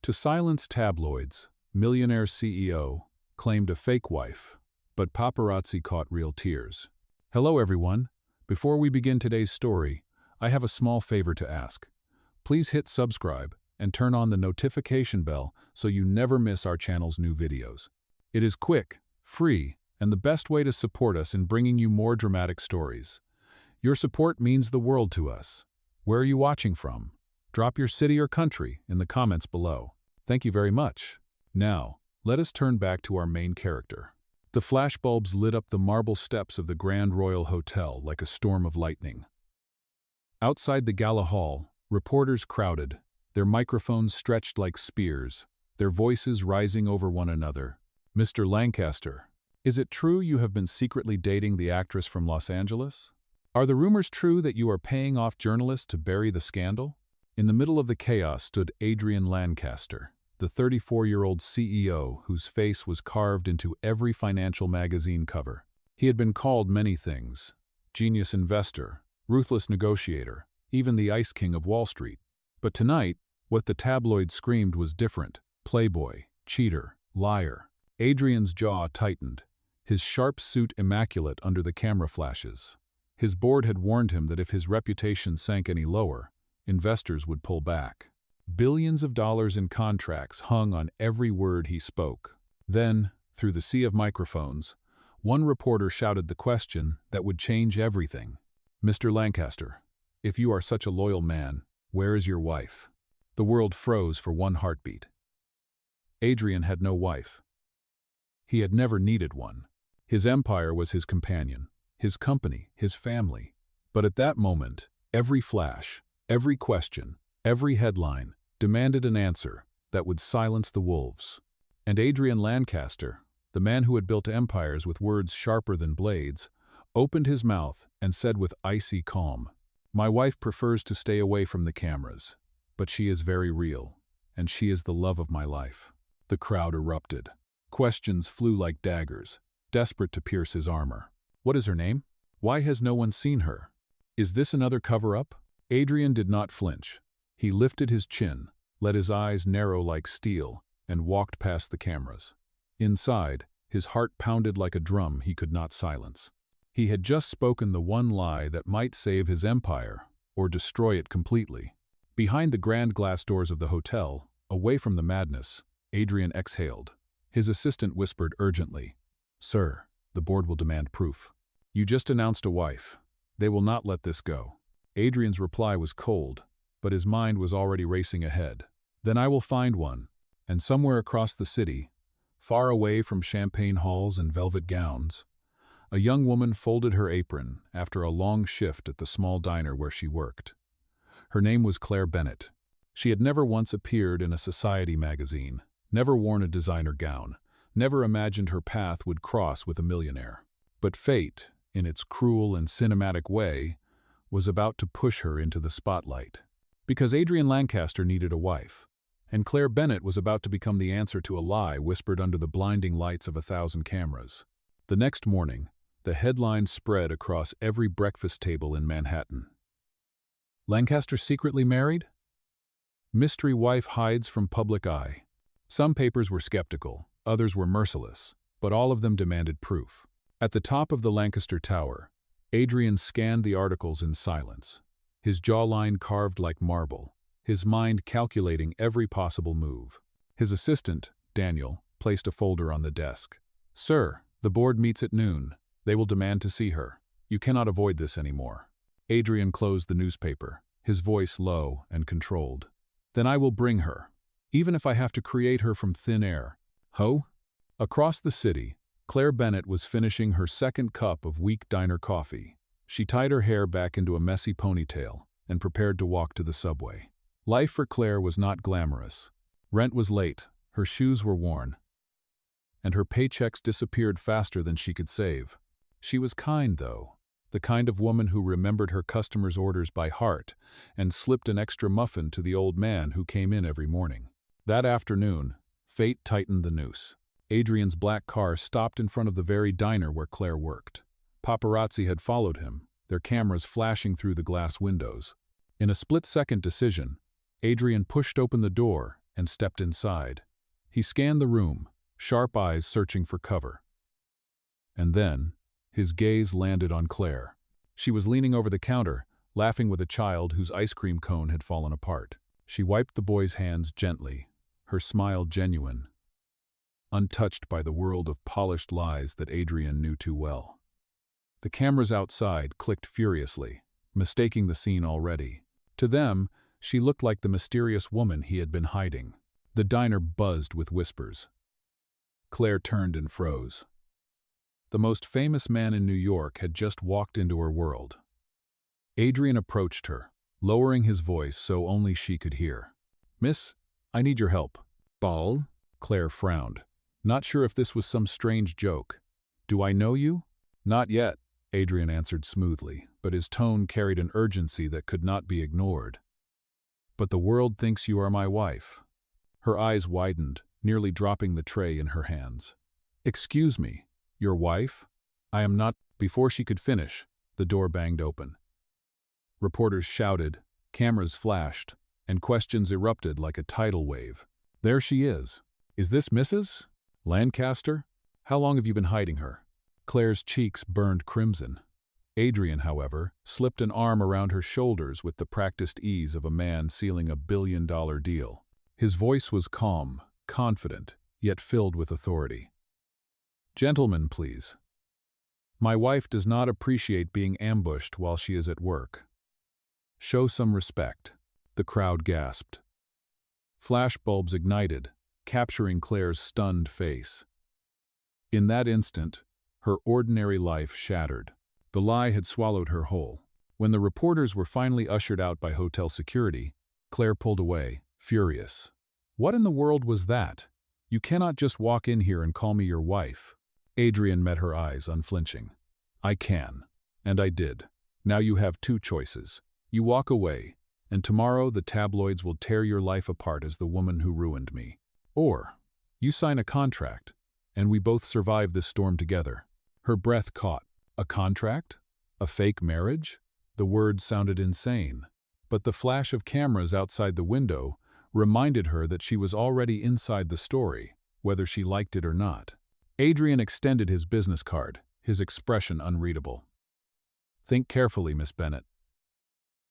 To silence tabloids, Millionaire CEO claimed a fake wife, but paparazzi caught real tears. Hello everyone. Before we begin today's story, I have a small favor to ask. Please hit subscribe and turn on the notification bell so you never miss our channel's new videos. It is quick, free, and the best way to support us in bringing you more dramatic stories. Your support means the world to us. Where are you watching from? Drop your city or country in the comments below. Thank you very much. Now, let us turn back to our main character. The flashbulbs lit up the marble steps of the Grand Royal Hotel like a storm of lightning. Outside the gala hall, reporters crowded, their microphones stretched like spears, their voices rising over one another. Mr. Lancaster, is it true you have been secretly dating the actress from Los Angeles? Are the rumors true that you are paying off journalists to bury the scandal? In the middle of the chaos stood Adrian Lancaster, the 34-year-old CEO whose face was carved into every financial magazine cover. He had been called many things: genius investor, ruthless negotiator, even the Ice King of Wall Street. But tonight, what the tabloids screamed was different: playboy, cheater, liar. Adrian's jaw tightened, his sharp suit immaculate under the camera flashes. His board had warned him that if his reputation sank any lower, investors would pull back. Billions of dollars in contracts hung on every word he spoke. Then, through the sea of microphones, one reporter shouted the question that would change everything. Mr. Lancaster, if you are such a loyal man, where is your wife? The world froze for one heartbeat. Adrian had no wife. He had never needed one. His empire was his companion, his company, his family. But at that moment, every flash, every question, every headline demanded an answer that would silence the wolves. And Adrian Lancaster, the man who had built empires with words sharper than blades, opened his mouth and said with icy calm, "My wife prefers to stay away from the cameras, but she is very real, and she is the love of my life." The crowd erupted. Questions flew like daggers, desperate to pierce his armor. What is her name? Why has no one seen her? Is this another cover-up? Adrian did not flinch. He lifted his chin, let his eyes narrow like steel, and walked past the cameras. Inside, his heart pounded like a drum he could not silence. He had just spoken the one lie that might save his empire or destroy it completely. Behind the grand glass doors of the hotel, away from the madness, Adrian exhaled. His assistant whispered urgently, "Sir, the board will demand proof. You just announced a wife. They will not let this go." Adrian's reply was cold, but his mind was already racing ahead. "Then I will find one." And somewhere across the city, far away from champagne halls and velvet gowns, a young woman folded her apron after a long shift at the small diner where she worked. Her name was Claire Bennett. She had never once appeared in a society magazine, never worn a designer gown, never imagined her path would cross with a millionaire. But fate, in its cruel and cinematic way, was about to push her into the spotlight. Because Adrian Lancaster needed a wife, and Claire Bennett was about to become the answer to a lie whispered under the blinding lights of 1,000 cameras. The next morning, the headlines spread across every breakfast table in Manhattan. Lancaster secretly married? Mystery wife hides from public eye. Some papers were skeptical, others were merciless, but all of them demanded proof. At the top of the Lancaster Tower, Adrian scanned the articles in silence, his jawline carved like marble, his mind calculating every possible move. His assistant, Daniel, placed a folder on the desk. "Sir, the board meets at noon. They will demand to see her. You cannot avoid this anymore." Adrian closed the newspaper, his voice low and controlled. "Then I will bring her, even if I have to create her from thin air." Ho? Across the city, Claire Bennett was finishing her second cup of weak diner coffee. She tied her hair back into a messy ponytail and prepared to walk to the subway. Life for Claire was not glamorous. Rent was late, her shoes were worn, and her paychecks disappeared faster than she could save. She was kind, though, the kind of woman who remembered her customers' orders by heart and slipped an extra muffin to the old man who came in every morning. That afternoon, fate tightened the noose. Adrian's black car stopped in front of the very diner where Claire worked. Paparazzi had followed him, their cameras flashing through the glass windows. In a split-second decision, Adrian pushed open the door and stepped inside. He scanned the room, sharp eyes searching for cover. And then, his gaze landed on Claire. She was leaning over the counter, laughing with a child whose ice cream cone had fallen apart. She wiped the boy's hands gently, her smile genuine, untouched by the world of polished lies that Adrian knew too well. The cameras outside clicked furiously, mistaking the scene already. To them, she looked like the mysterious woman he had been hiding. The diner buzzed with whispers. Claire turned and froze. The most famous man in New York had just walked into her world. Adrian approached her, lowering his voice so only she could hear. "Miss, I need your help." "Ball?" Claire frowned, not sure if this was some strange joke. "Do I know you?" "Not yet," Adrian answered smoothly, but his tone carried an urgency that could not be ignored. "But the world thinks you are my wife." Her eyes widened, nearly dropping the tray in her hands. "Excuse me, your wife? I am not—" Before she could finish, the door banged open. Reporters shouted, cameras flashed, and questions erupted like a tidal wave. "There she is. Is this Mrs. Lancaster? How long have you been hiding her?" Claire's cheeks burned crimson. Adrian, however, slipped an arm around her shoulders with the practiced ease of a man sealing a billion-dollar deal. His voice was calm, confident, yet filled with authority. "Gentlemen, please. My wife does not appreciate being ambushed while she is at work. Show some respect." The crowd gasped. Flashbulbs ignited, capturing Claire's stunned face. In that instant, her ordinary life shattered. The lie had swallowed her whole. When the reporters were finally ushered out by hotel security, Claire pulled away, furious. "What in the world was that? You cannot just walk in here and call me your wife." Adrian met her eyes, unflinching. "I can, and I did. Now you have two choices. You walk away, and tomorrow the tabloids will tear your life apart as the woman who ruined me. Or, you sign a contract, and we both survive this storm together." Her breath caught. A contract? A fake marriage? The words sounded insane, but the flash of cameras outside the window reminded her that she was already inside the story, whether she liked it or not. Adrian extended his business card, his expression unreadable. "Think carefully, Miss Bennet.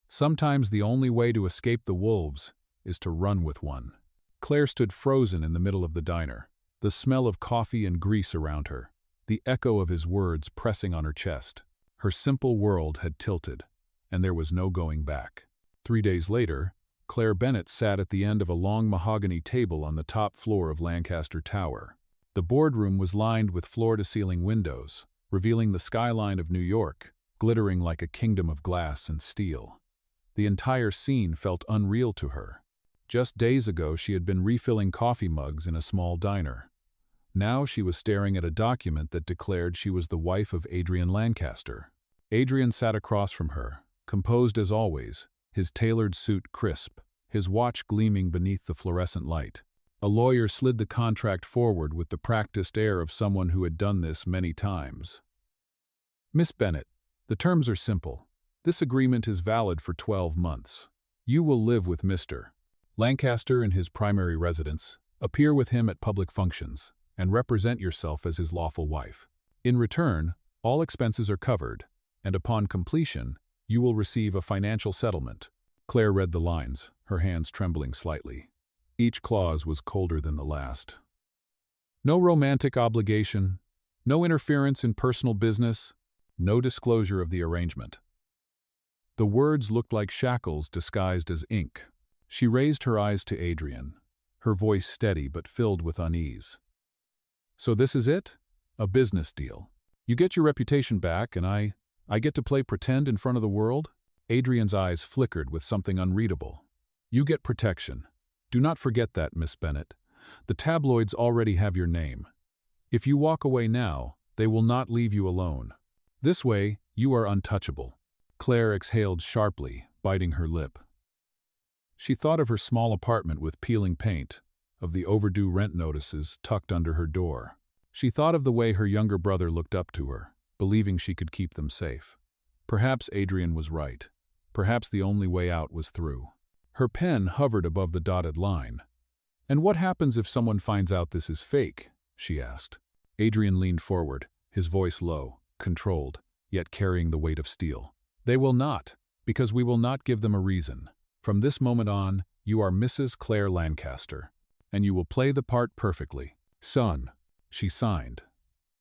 Sometimes the only way to escape the wolves is to run with one." Claire stood frozen in the middle of the diner, the smell of coffee and grease around her, the echo of his words pressing on her chest. Her simple world had tilted, and there was no going back. 3 days later, Claire Bennet sat at the end of a long mahogany table on the top floor of Lancaster Tower. The boardroom was lined with floor-to-ceiling windows, revealing the skyline of New York, glittering like a kingdom of glass and steel. The entire scene felt unreal to her. Just days ago she had been refilling coffee mugs in a small diner. Now she was staring at a document that declared she was the wife of Adrian Lancaster. Adrian sat across from her, composed as always, his tailored suit crisp, his watch gleaming beneath the fluorescent light. A lawyer slid the contract forward with the practiced air of someone who had done this many times. "Miss Bennet, the terms are simple. This agreement is valid for 12 months. You will live with Mr. Lancaster in his primary residence, appear with him at public functions, and represent yourself as his lawful wife. In return, all expenses are covered, and upon completion, you will receive a financial settlement." Claire read the lines, her hands trembling slightly. Each clause was colder than the last. No romantic obligation, no interference in personal business, no disclosure of the arrangement. The words looked like shackles disguised as ink. She raised her eyes to Adrian, her voice steady but filled with unease. "So this is it? A business deal. You get your reputation back, and I get to play pretend in front of the world?" Adrian's eyes flickered with something unreadable. "You get protection. Do not forget that, Miss Bennet. The tabloids already have your name. If you walk away now, they will not leave you alone. This way, you are untouchable." Claire exhaled sharply, biting her lip. She thought of her small apartment with peeling paint, of the overdue rent notices tucked under her door. She thought of the way her younger brother looked up to her, believing she could keep them safe. Perhaps Adrian was right. Perhaps the only way out was through. Her pen hovered above the dotted line. "And what happens if someone finds out this is fake?" she asked. Adrian leaned forward, his voice low, controlled, yet carrying the weight of steel. "They will not, because we will not give them a reason. From this moment on, you are Mrs. Claire Lancaster, and you will play the part perfectly." "Son," she signed.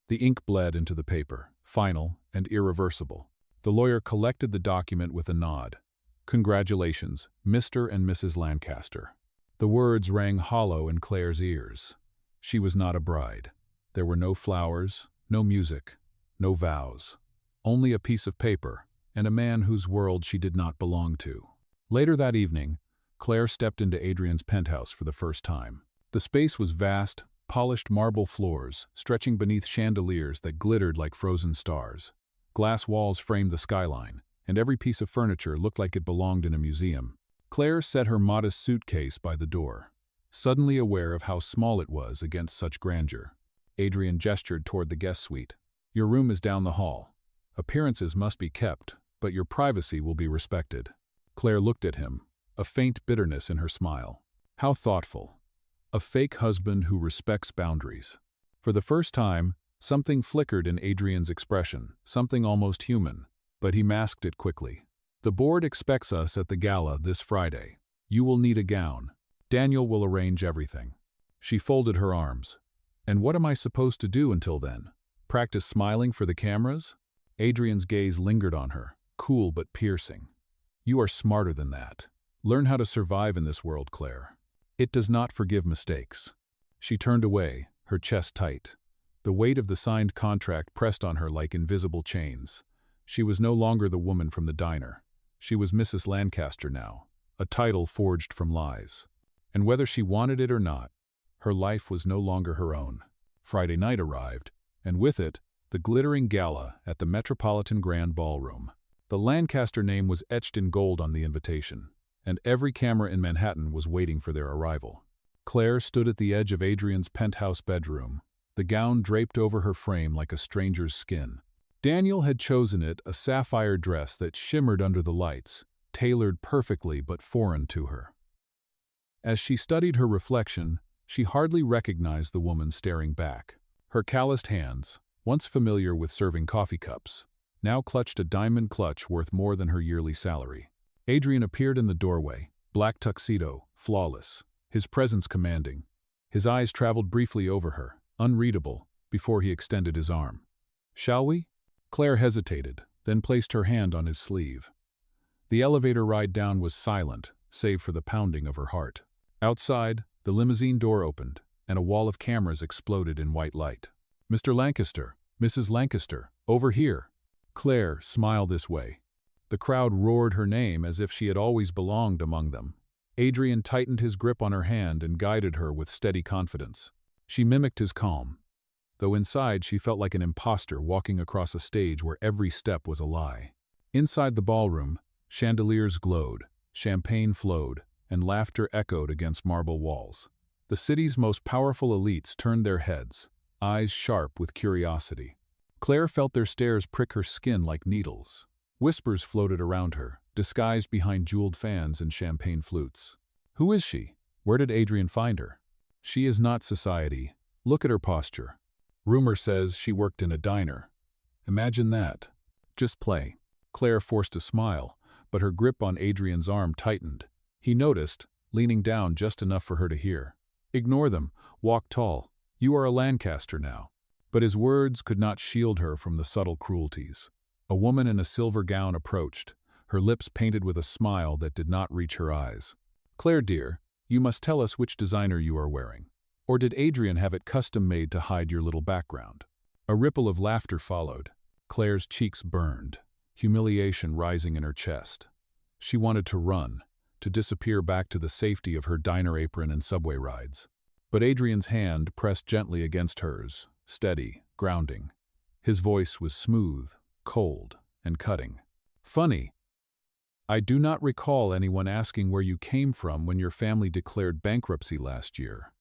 The ink bled into the paper, final and irreversible. The lawyer collected the document with a nod. "Congratulations, Mr. and Mrs. Lancaster." The words rang hollow in Claire's ears. She was not a bride. There were no flowers, no music, no vows. Only a piece of paper, and a man whose world she did not belong to. Later that evening, Claire stepped into Adrian's penthouse for the first time. The space was vast, polished marble floors, stretching beneath chandeliers that glittered like frozen stars. Glass walls framed the skyline, and every piece of furniture looked like it belonged in a museum. Claire set her modest suitcase by the door, suddenly aware of how small it was against such grandeur. Adrian gestured toward the guest suite. "Your room is down the hall. Appearances must be kept, but your privacy will be respected." Claire looked at him, a faint bitterness in her smile. How thoughtful. A fake husband who respects boundaries. For the first time, something flickered in Adrian's expression, something almost human, but he masked it quickly. "The board expects us at the gala this Friday. You will need a gown. Daniel will arrange everything." She folded her arms. "And what am I supposed to do until then? Practice smiling for the cameras?" Adrian's gaze lingered on her, cool but piercing. "You are smarter than that. Learn how to survive in this world, Claire. It does not forgive mistakes." She turned away, her chest tight. The weight of the signed contract pressed on her like invisible chains. She was no longer the woman from the diner. She was Mrs. Lancaster now, a title forged from lies. And whether she wanted it or not, her life was no longer her own. Friday night arrived, and with it, the glittering gala at the Metropolitan Grand Ballroom. The Lancaster name was etched in gold on the invitation, and every camera in Manhattan was waiting for their arrival. Claire stood at the edge of Adrian's penthouse bedroom, the gown draped over her frame like a stranger's skin. Daniel had chosen it, a sapphire dress that shimmered under the lights, tailored perfectly but foreign to her. As she studied her reflection, she hardly recognized the woman staring back. Her calloused hands, once familiar with serving coffee cups, now clutched a diamond clutch worth more than her yearly salary. Adrian appeared in the doorway, black tuxedo, flawless, his presence commanding. His eyes traveled briefly over her, unreadable, before he extended his arm. "Shall we?" Claire hesitated, then placed her hand on his sleeve. The elevator ride down was silent, save for the pounding of her heart. Outside, the limousine door opened, and a wall of cameras exploded in white light. "Mr. Lancaster, Mrs. Lancaster, over here." Claire smiled this way. The crowd roared her name as if she had always belonged among them. Adrian tightened his grip on her hand and guided her with steady confidence. She mimicked his calm, though inside she felt like an imposter walking across a stage where every step was a lie. Inside the ballroom, chandeliers glowed, champagne flowed, and laughter echoed against marble walls. The city's most powerful elites turned their heads, eyes sharp with curiosity. Claire felt their stares prick her skin like needles. Whispers floated around her, disguised behind jeweled fans and champagne flutes. Who is she? Where did Adrian find her? She is not society. Look at her posture. Rumor says she worked in a diner. Imagine that. Just play. Claire forced a smile, but her grip on Adrian's arm tightened. He noticed, leaning down just enough for her to hear. Ignore them. Walk tall. You are a Lancaster now. But his words could not shield her from the subtle cruelties. A woman in a silver gown approached, her lips painted with a smile that did not reach her eyes. Claire, dear, you must tell us which designer you are wearing. Or did Adrian have it custom-made to hide your little background? A ripple of laughter followed. Claire's cheeks burned, humiliation rising in her chest. She wanted to run, to disappear back to the safety of her diner apron and subway rides. But Adrian's hand pressed gently against hers, steady, grounding. His voice was smooth, cold, and cutting. Funny. I do not recall anyone asking where you came from when your family declared bankruptcy last year.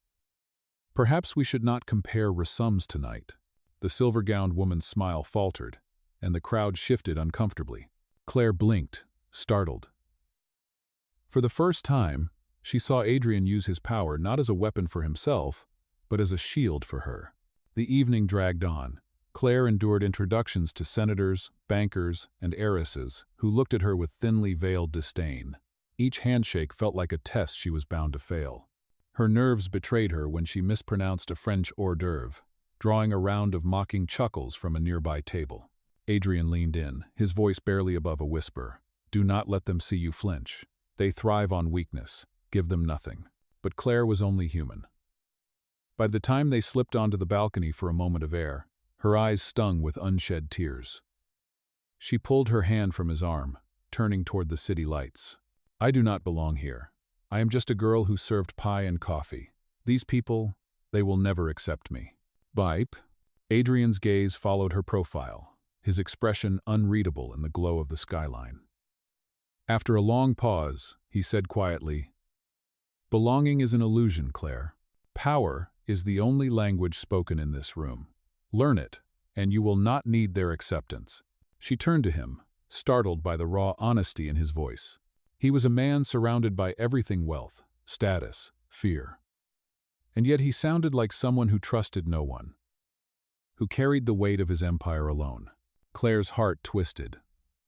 Perhaps we should not compare resums tonight. The silver-gowned woman's smile faltered, and the crowd shifted uncomfortably. Claire blinked, startled. For the first time, She saw Adrian use his power not as a weapon for himself, but as a shield for her. The evening dragged on. Claire endured introductions to senators, bankers, and heiresses who looked at her with thinly veiled disdain. Each handshake felt like a test she was bound to fail. Her nerves betrayed her when she mispronounced a French hors d'oeuvre, drawing a round of mocking chuckles from a nearby table. Adrian leaned in, his voice barely above a whisper. "Do not let them see you flinch. They thrive on weakness. Give them nothing." But Claire was only human. By the time they slipped onto the balcony for a moment of air, her eyes stung with unshed tears. She pulled her hand from his arm, turning toward the city lights. "I do not belong here. I am just a girl who served pie and coffee. These people, they will never accept me." "Bipe." Adrian's gaze followed her profile, his expression unreadable in the glow of the skyline. After a long pause, he said quietly, "Belonging is an illusion, Claire. Power is the only language spoken in this room. Learn it, and you will not need their acceptance." She turned to him, startled by the raw honesty in his voice. He was a man surrounded by everything: wealth, status, fear. And yet he sounded like someone who trusted no one, who carried the weight of his empire alone. Claire's heart twisted.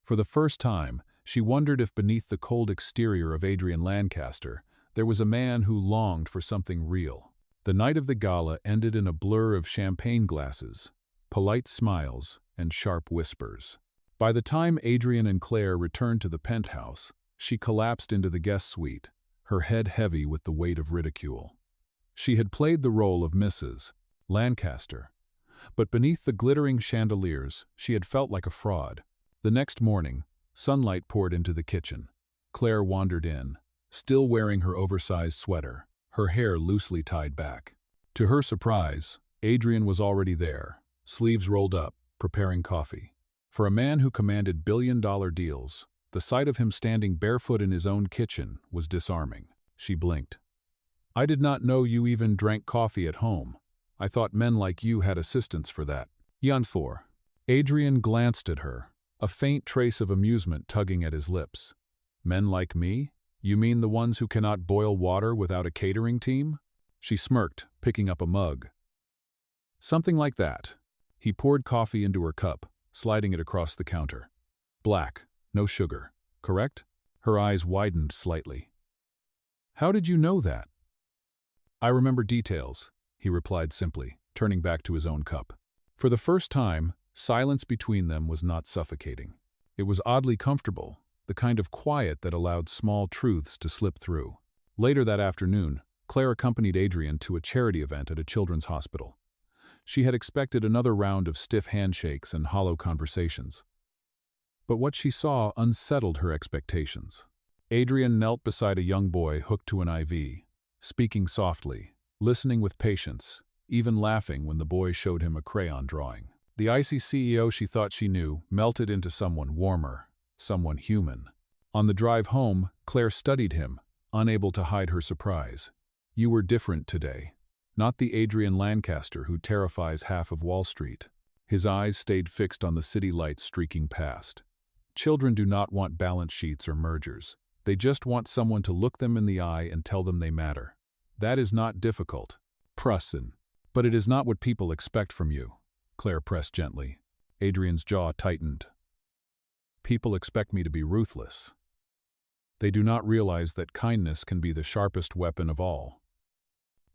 For the first time, she wondered if beneath the cold exterior of Adrian Lancaster, there was a man who longed for something real. The night of the gala ended in a blur of champagne glasses, polite smiles, and sharp whispers. By the time Adrian and Claire returned to the penthouse, she collapsed into the guest suite, her head heavy with the weight of ridicule. She had played the role of Mrs. Lancaster, but beneath the glittering chandeliers, she had felt like a fraud. The next morning, sunlight poured into the kitchen. Claire wandered in, still wearing her oversized sweater, her hair loosely tied back. To her surprise, Adrian was already there, sleeves rolled up, preparing coffee. For a man who commanded billion-dollar deals, the sight of him standing barefoot in his own kitchen was disarming. She blinked. "I did not know you even drank coffee at home. I thought men like you had assistants for that." "Yanfor." Adrian glanced at her, a faint trace of amusement tugging at his lips. "Men like me? You mean the ones who cannot boil water without a catering team?" She smirked, picking up a mug. "Something like that." He poured coffee into her cup, sliding it across the counter. "Black, no sugar, correct?" Her eyes widened slightly. "How did you know that?" "I remember details," he replied simply, turning back to his own cup. For the first time, silence between them was not suffocating. It was oddly comfortable, the kind of quiet that allowed small truths to slip through. Later that afternoon, Claire accompanied Adrian to a charity event at a children's hospital. She had expected another round of stiff handshakes and hollow conversations. But what she saw unsettled her expectations. Adrian knelt beside a young boy hooked to an IV, speaking softly, listening with patience, even laughing when the boy showed him a crayon drawing. The icy CEO she thought she knew melted into someone warmer, someone human. On the drive home, Claire studied him, unable to hide her surprise. "You were different today. Not the Adrian Lancaster who terrifies half of Wall Street." His eyes stayed fixed on the city lights streaking past. Children do not want balance sheets or mergers. They just want someone to look them in the eye and tell them they matter. That is not difficult. Prussin. But it is not what people expect from you. Claire pressed gently. Adrian's jaw tightened. "People expect me to be ruthless. They do not realize that kindness can be the sharpest weapon of all."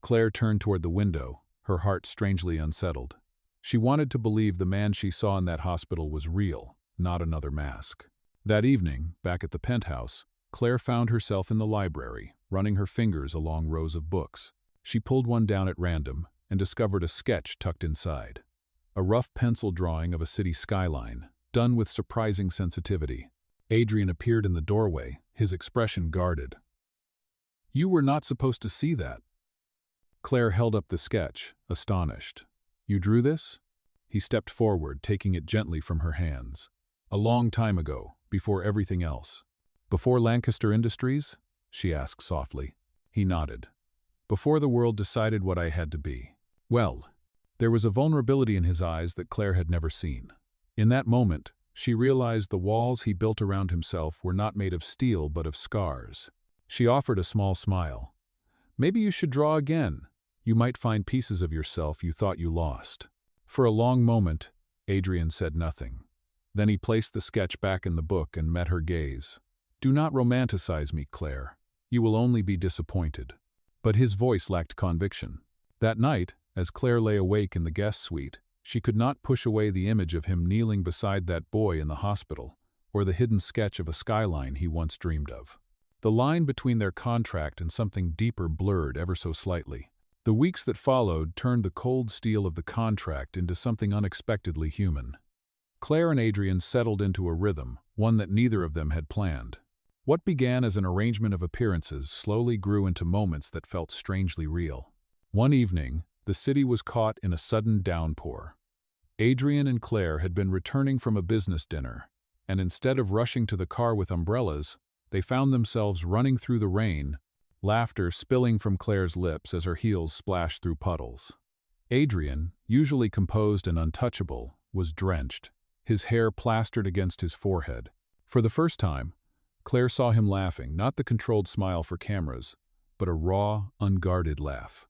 Claire turned toward the window, her heart strangely unsettled. She wanted to believe the man she saw in that hospital was real, not another mask. That evening, back at the penthouse, Claire found herself in the library, running her fingers along rows of books. She pulled one down at random and discovered a sketch tucked inside. A rough pencil drawing of a city skyline, done with surprising sensitivity. Adrian appeared in the doorway, his expression guarded. "You were not supposed to see that." Claire held up the sketch, astonished. "You drew this?" He stepped forward, taking it gently from her hands. "A long time ago, before everything else." "Before Lancaster Industries?" she asked softly. He nodded. "Before the world decided what I had to be." Well, there was a vulnerability in his eyes that Claire had never seen. In that moment, she realized the walls he built around himself were not made of steel but of scars. She offered a small smile. "Maybe you should draw again. You might find pieces of yourself you thought you lost." For a long moment, Adrian said nothing. Then he placed the sketch back in the book and met her gaze. "Do not romanticize me, Claire. You will only be disappointed." But his voice lacked conviction. That night, as Claire lay awake in the guest suite, she could not push away the image of him kneeling beside that boy in the hospital, or the hidden sketch of a skyline he once dreamed of. The line between their contract and something deeper blurred ever so slightly. The weeks that followed turned the cold steel of the contract into something unexpectedly human. Claire and Adrian settled into a rhythm, one that neither of them had planned. What began as an arrangement of appearances slowly grew into moments that felt strangely real. One evening, the city was caught in a sudden downpour. Adrian and Claire had been returning from a business dinner, and instead of rushing to the car with umbrellas, they found themselves running through the rain, laughter spilling from Claire's lips as her heels splashed through puddles. Adrian, usually composed and untouchable, was drenched, his hair plastered against his forehead. For the first time, Claire saw him laughing, not the controlled smile for cameras, but a raw, unguarded laugh.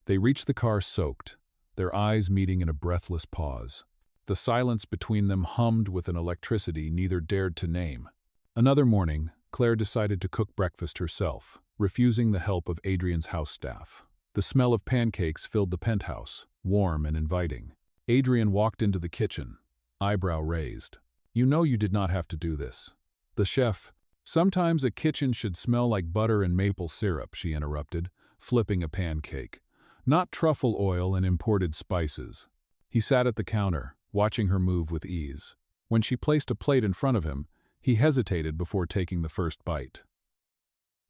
They reached the car soaked, their eyes meeting in a breathless pause. The silence between them hummed with an electricity neither dared to name. Another morning, Claire decided to cook breakfast herself, refusing the help of Adrian's house staff. The smell of pancakes filled the penthouse, warm and inviting. Adrian walked into the kitchen, eyebrow raised. "You know you did not have to do this." The chef, "Sometimes a kitchen should smell like butter and maple syrup," she interrupted, flipping a pancake. "Not truffle oil and imported spices." He sat at the counter, watching her move with ease. When she placed a plate in front of him, he hesitated before taking the first bite.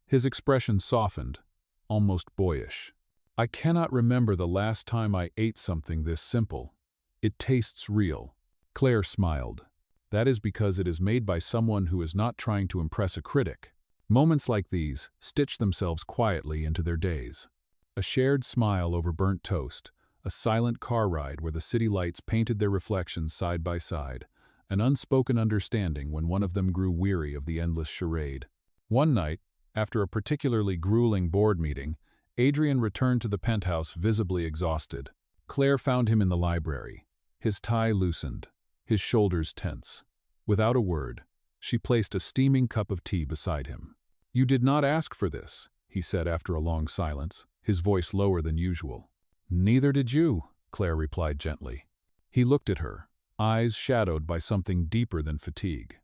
His expression softened, almost boyish. "I cannot remember the last time I ate something this simple. It tastes real." Claire smiled. "That is because it is made by someone who is not trying to impress a critic." Moments like these stitched themselves quietly into their days. A shared smile over burnt toast, a silent car ride where the city lights painted their reflections side by side, an unspoken understanding when one of them grew weary of the endless charade. One night, after a particularly grueling board meeting, Adrian returned to the penthouse visibly exhausted. Claire found him in the library, his tie loosened, his shoulders tense. Without a word, she placed a steaming cup of tea beside him. "You did not ask for this," he said after a long silence, his voice lower than usual. "Neither did you," Claire replied gently. He looked at her, eyes shadowed by something deeper than fatigue.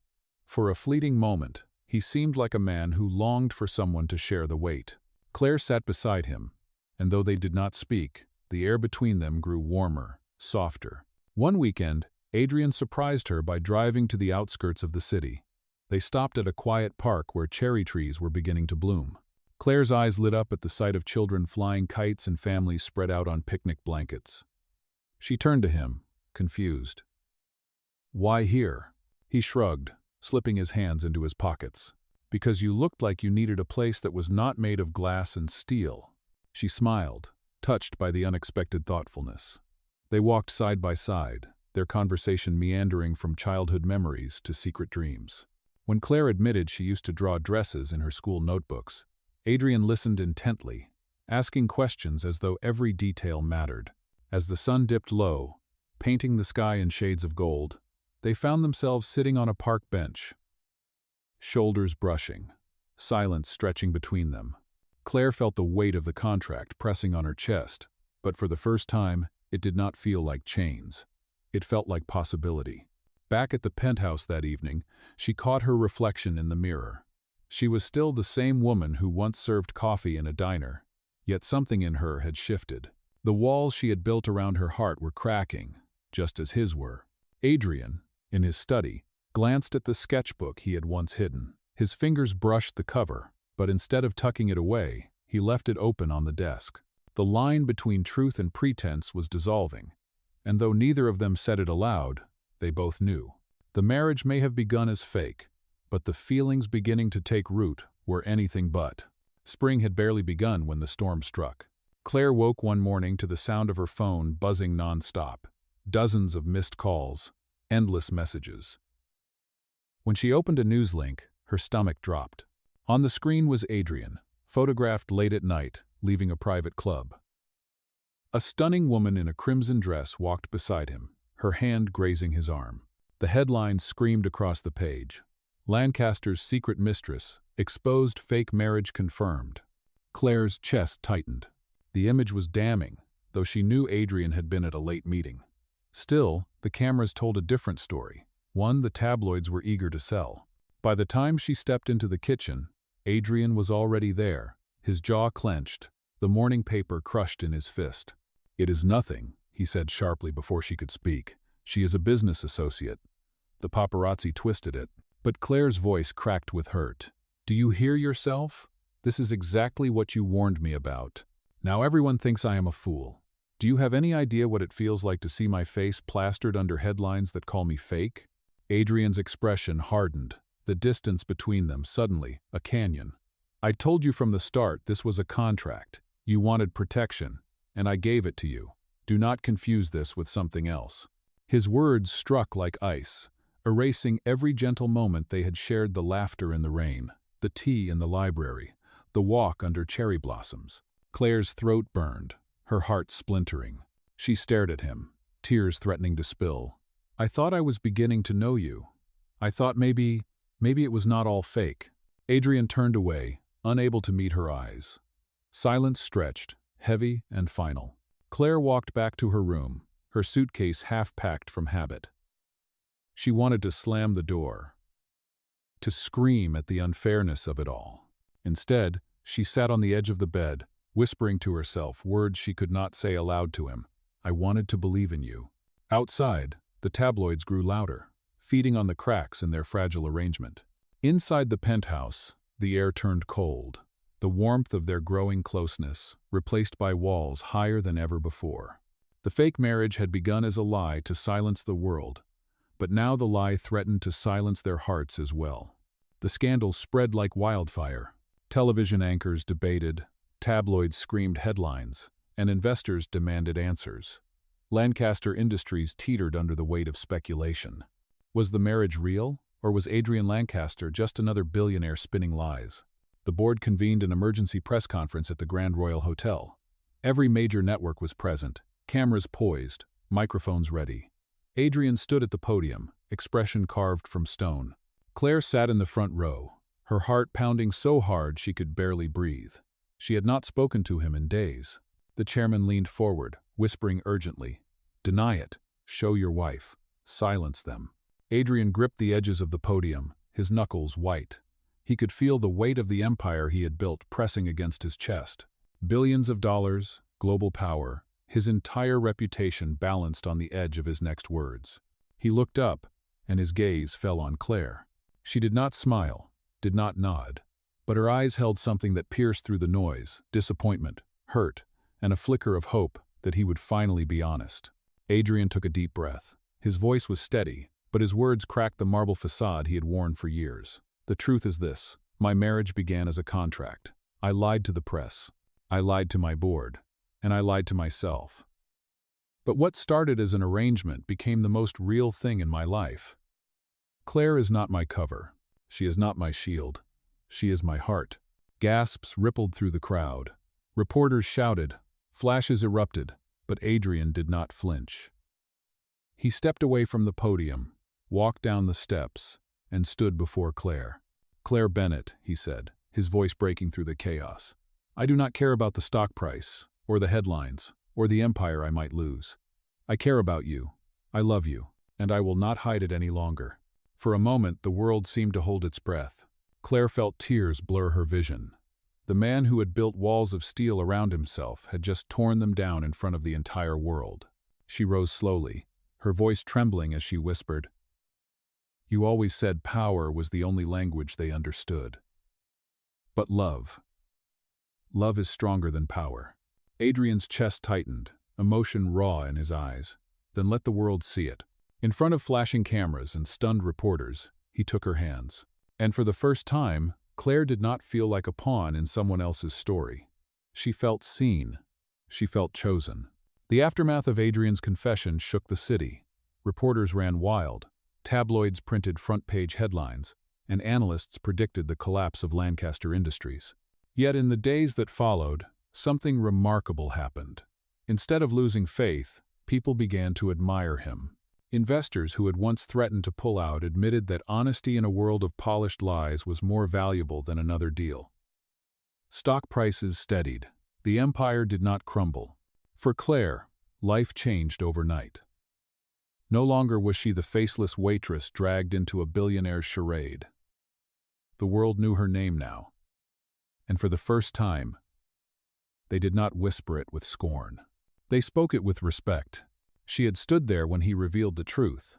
For a fleeting moment, he seemed like a man who longed for someone to share the weight. Claire sat beside him, and though they did not speak, the air between them grew warmer, softer. One weekend, Adrian surprised her by driving to the outskirts of the city. They stopped at a quiet park where cherry trees were beginning to bloom. Claire's eyes lit up at the sight of children flying kites and families spread out on picnic blankets. She turned to him, confused. "Why here?" He shrugged, slipping his hands into his pockets. "Because you looked like you needed a place that was not made of glass and steel." She smiled, touched by the unexpected thoughtfulness. They walked side by side, their conversation meandering from childhood memories to secret dreams. When Claire admitted she used to draw dresses in her school notebooks, Adrian listened intently, asking questions as though every detail mattered. As the sun dipped low, painting the sky in shades of gold, they found themselves sitting on a park bench, shoulders brushing, silence stretching between them. Claire felt the weight of the contract pressing on her chest, but for the first time, it did not feel like chains. It felt like possibility. Back at the penthouse that evening, she caught her reflection in the mirror. She was still the same woman who once served coffee in a diner, yet something in her had shifted. The walls she had built around her heart were cracking, just as his were. Adrian, in his study, glanced at the sketchbook he had once hidden. His fingers brushed the cover, but instead of tucking it away, he left it open on the desk. The line between truth and pretense was dissolving, and though neither of them said it aloud, they both knew. The marriage may have begun as fake, but the feelings beginning to take root were anything but. Spring had barely begun when the storm struck. Claire woke one morning to the sound of her phone buzzing nonstop. Dozens of missed calls, endless messages. When she opened a news link, her stomach dropped. On the screen was Adrian, photographed late at night, leaving a private club. A stunning woman in a crimson dress walked beside him, her hand grazing his arm. The headline screamed across the page. Lancaster's secret mistress, exposed fake marriage confirmed. Claire's chest tightened. The image was damning, though she knew Adrian had been at a late meeting. Still, the cameras told a different story, one the tabloids were eager to sell. By the time she stepped into the kitchen, Adrian was already there, his jaw clenched, the morning paper crushed in his fist. "It is nothing," he said sharply before she could speak. "She is a business associate." The paparazzi twisted it, but Claire's voice cracked with hurt. "Do you hear yourself? This is exactly what you warned me about. Now everyone thinks I am a fool. Do you have any idea what it feels like to see my face plastered under headlines that call me fake?" Adrian's expression hardened, the distance between them suddenly a canyon. "I told you from the start this was a contract. You wanted protection, and I gave it to you. Do not confuse this with something else." His words struck like ice, erasing every gentle moment they had shared, the laughter in the rain, the tea in the library, the walk under cherry blossoms. Claire's throat burned, her heart splintering. She stared at him, tears threatening to spill. "I thought I was beginning to know you. I thought maybe it was not all fake." Adrian turned away, unable to meet her eyes. Silence stretched, heavy and final. Claire walked back to her room, her suitcase half-packed from habit. She wanted to slam the door, to scream at the unfairness of it all. Instead, she sat on the edge of the bed, whispering to herself words she could not say aloud to him. "I wanted to believe in you." Outside, the tabloids grew louder, feeding on the cracks in their fragile arrangement. Inside the penthouse, the air turned cold, the warmth of their growing closeness replaced by walls higher than ever before. The fake marriage had begun as a lie to silence the world, but now the lie threatened to silence their hearts as well. The scandal spread like wildfire. Television anchors debated, tabloids screamed headlines, and investors demanded answers. Lancaster Industries teetered under the weight of speculation. Was the marriage real, or was Adrian Lancaster just another billionaire spinning lies? The board convened an emergency press conference at the Grand Royal Hotel. Every major network was present, cameras poised, microphones ready. Adrian stood at the podium, expression carved from stone. Claire sat in the front row, her heart pounding so hard she could barely breathe. She had not spoken to him in days. The chairman leaned forward, whispering urgently, "Deny it. Show your wife. Silence them." Adrian gripped the edges of the podium, his knuckles white. He could feel the weight of the empire he had built pressing against his chest. Billions of dollars, global power, his entire reputation balanced on the edge of his next words. He looked up, and his gaze fell on Claire. She did not smile, did not nod, but her eyes held something that pierced through the noise, disappointment, hurt, and a flicker of hope that he would finally be honest. Adrian took a deep breath. His voice was steady, but his words cracked the marble facade he had worn for years. "The truth is this. My marriage began as a contract. I lied to the press. I lied to my board. And I lied to myself. But what started as an arrangement became the most real thing in my life. Claire is not my cover. She is not my shield. She is my heart." Gasps rippled through the crowd. Reporters shouted. Flashes erupted, but Adrian did not flinch. He stepped away from the podium, walked down the steps, and stood before Claire. "Claire Bennett," he said, his voice breaking through the chaos. "I do not care about the stock price, or the headlines, or the empire I might lose. I care about you. I love you, and I will not hide it any longer." For a moment, the world seemed to hold its breath. Claire felt tears blur her vision. The man who had built walls of steel around himself had just torn them down in front of the entire world. She rose slowly, her voice trembling as she whispered, "You always said power was the only language they understood. But love is stronger than power." Adrian's chest tightened, emotion raw in his eyes. "Then let the world see it." In front of flashing cameras and stunned reporters, he took her hands. And for the first time, Claire did not feel like a pawn in someone else's story. She felt seen. She felt chosen. The aftermath of Adrian's confession shook the city. Reporters ran wild. Tabloids printed front-page headlines. and analysts predicted the collapse of Lancaster Industries. Yet in the days that followed, something remarkable happened. Instead of losing faith, people began to admire him. Investors who had once threatened to pull out admitted that honesty in a world of polished lies was more valuable than another deal. Stock prices steadied. The empire did not crumble. For Claire, life changed overnight. No longer was she the faceless waitress dragged into a billionaire's charade. The world knew her name now. And for the first time, they did not whisper it with scorn. They spoke it with respect. She had stood there when he revealed the truth,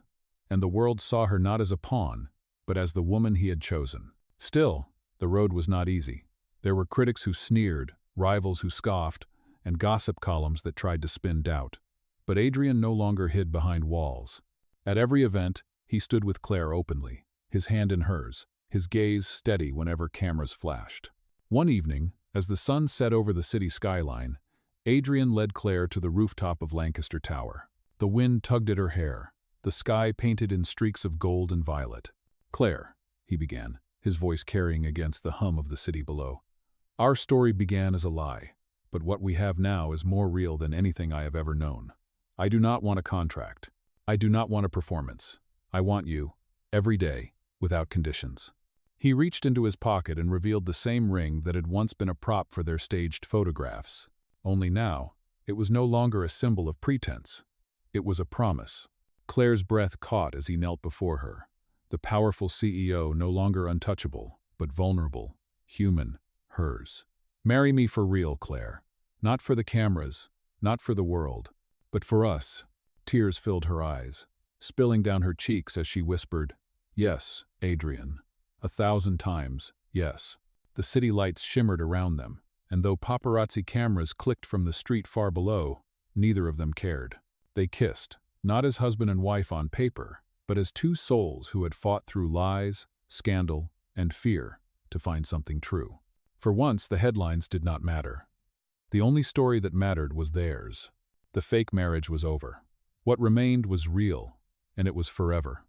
and the world saw her not as a pawn, but as the woman he had chosen. Still, the road was not easy. There were critics who sneered, rivals who scoffed, and gossip columns that tried to spin doubt. But Adrian no longer hid behind walls. At every event, he stood with Claire openly, his hand in hers, his gaze steady whenever cameras flashed. One evening, as the sun set over the city skyline, Adrian led Claire to the rooftop of Lancaster Tower. The wind tugged at her hair, the sky painted in streaks of gold and violet. "Claire," he began, his voice carrying against the hum of the city below. "Our story began as a lie, but what we have now is more real than anything I have ever known. I do not want a contract. I do not want a performance. I want you, every day, without conditions." He reached into his pocket and revealed the same ring that had once been a prop for their staged photographs. Only now, it was no longer a symbol of pretense. It was a promise. Claire's breath caught as he knelt before her. The powerful CEO no longer untouchable, but vulnerable, human, hers. "Marry me for real, Claire. Not for the cameras, not for the world, but for us." Tears filled her eyes, spilling down her cheeks as she whispered, "Yes, Adrian. 1,000 times, yes." The city lights shimmered around them, and though paparazzi cameras clicked from the street far below, neither of them cared. They kissed, not as husband and wife on paper, but as two souls who had fought through lies, scandal, and fear to find something true. For once, the headlines did not matter. The only story that mattered was theirs. The fake marriage was over. What remained was real, and it was forever.